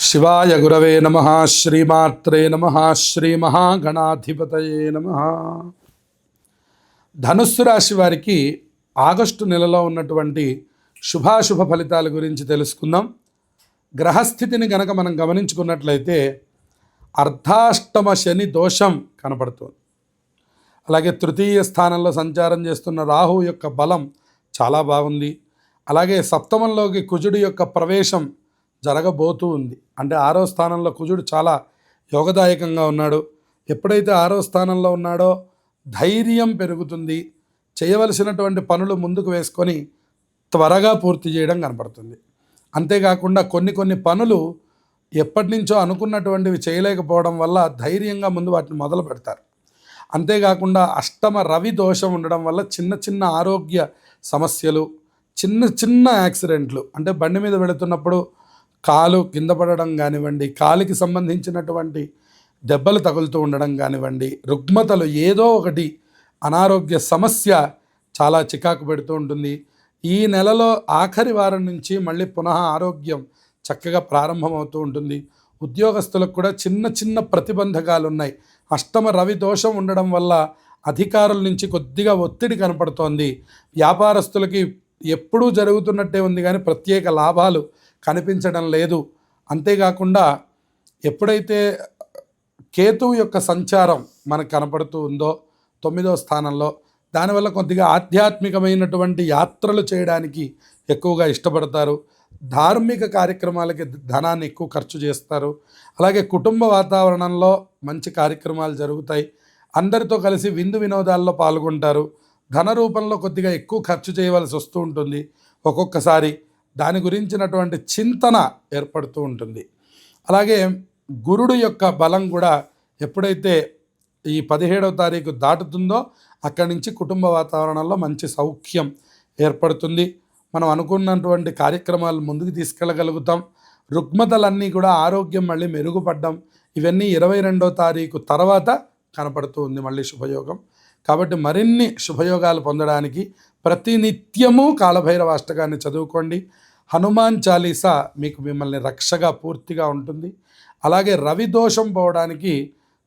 శివాయ గురవే నమః. శ్రీమాత్రే నమః. శ్రీ మహాగణాధిపతయే నమః. ధనుస్సు రాశి వారికి ఆగస్టు నెలలో ఉన్నటువంటి శుభాశుభ ఫలితాల గురించి తెలుసుకుందాం. గ్రహస్థితిని గనక మనం గమనించుకున్నట్లయితే అర్ధాష్టమ శని దోషం కనపడుతుంది. అలాగే తృతీయ స్థానంలో సంచారం చేస్తున్న రాహు యొక్క బలం చాలా బాగుంది. అలాగే సప్తమంలోకి కుజుడి యొక్క ప్రవేశం జరగబోతూ ఉంది. అంటే 6వ స్థానంలో కుజుడు చాలా యోగదాయకంగా ఉన్నాడు. ఎప్పుడైతే 6వ స్థానంలో ఉన్నాడో ధైర్యం పెరుగుతుంది. చేయవలసినటువంటి పనులు ముందుకు వేసుకొని త్వరగా పూర్తి చేయడం కనపడుతుంది. అంతేకాకుండా కొన్ని పనులు ఎప్పటి నుంచో అనుకున్నటువంటివి చేయలేకపోవడం వల్ల ధైర్యంగా ముందు వాటిని మొదలు పెడతారు. అంతేకాకుండా అష్టమ రవి దోషం ఉండడం వల్ల చిన్న ఆరోగ్య సమస్యలు, చిన్న యాక్సిడెంట్లు, అంటే బండి మీద వెళుతున్నప్పుడు కాలు కింద పడడం కానివ్వండి, కాలికి సంబంధించినటువంటి దెబ్బలు తగులుతూ ఉండడం కానివ్వండి, రుగ్మతలు, ఏదో ఒకటి అనారోగ్య సమస్య చాలా చికాకు పెడుతూ ఉంటుంది. ఈ నెలలో ఆఖరి వారం నుంచి మళ్ళీ పునః ఆరోగ్యం చక్కగా ప్రారంభమవుతూ ఉంటుంది. ఉద్యోగస్తులకు కూడా చిన్న ప్రతిబంధకాలు ఉన్నాయి. అష్టమ రవి దోషం ఉండడం వల్ల అధికారుల నుంచి కొద్దిగా ఒత్తిడి కనపడుతోంది. వ్యాపారస్తులకి ఎప్పుడూ జరుగుతున్నట్టే ఉంది కానీ ప్రత్యేక లాభాలు కనిపించడం లేదు. అంతేకాకుండా ఎప్పుడైతే కేతువు యొక్క సంచారం మనకు కనపడుతూ ఉందో 9వ స్థానంలో, దానివల్ల కొద్దిగా ఆధ్యాత్మికమైనటువంటి యాత్రలు చేయడానికి ఎక్కువగా ఇష్టపడతారు. ధార్మిక కార్యక్రమాలకి ధనాన్ని ఎక్కువ ఖర్చు చేస్తారు. అలాగే కుటుంబ వాతావరణంలో మంచి కార్యక్రమాలు జరుగుతాయి. అందరితో కలిసి విందు వినోదాల్లో పాల్గొంటారు. ధన రూపంలో కొద్దిగా ఎక్కువ ఖర్చు చేయవలసి వస్తూ ఉంటుంది. ఒక్కొక్కసారి దాని గురించినటువంటి చింతన ఏర్పడుతూ ఉంటుంది. అలాగే గురుడు యొక్క బలం కూడా ఎప్పుడైతే ఈ 17వ తారీఖు దాటుతుందో అక్కడి నుంచి కుటుంబ వాతావరణంలో మంచి సౌఖ్యం ఏర్పడుతుంది. మనం అనుకున్నటువంటి కార్యక్రమాలు ముందుకు తీసుకెళ్ళగలుగుతాం. రుగ్మతలన్నీ కూడా ఆరోగ్యం మళ్ళీ మెరుగుపడ్డం, ఇవన్నీ 22వ తారీఖు తర్వాత కనపడుతూ ఉంది మళ్ళీ శుభయోగం. కాబట్టి మరిన్ని శుభయోగాలు పొందడానికి ప్రతినిత్యము కాలభైరవ అష్టకాన్ని చదువుకోండి. హనుమాన్ చాలీసా మీకు మిమ్మల్ని రక్షగా పూర్తిగా ఉంటుంది. అలాగే రవి దోషం పోవడానికి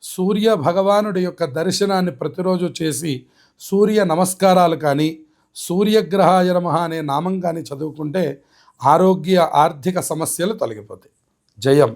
సూర్య భగవానుడి యొక్క దర్శనాన్ని ప్రతిరోజు చేసి సూర్య నమస్కారాలు కానీ, సూర్యగ్రహాయ నమః అనే నామం కానీ చదువుకుంటే ఆరోగ్య ఆర్థిక సమస్యలు తొలగిపోతాయి. జయం.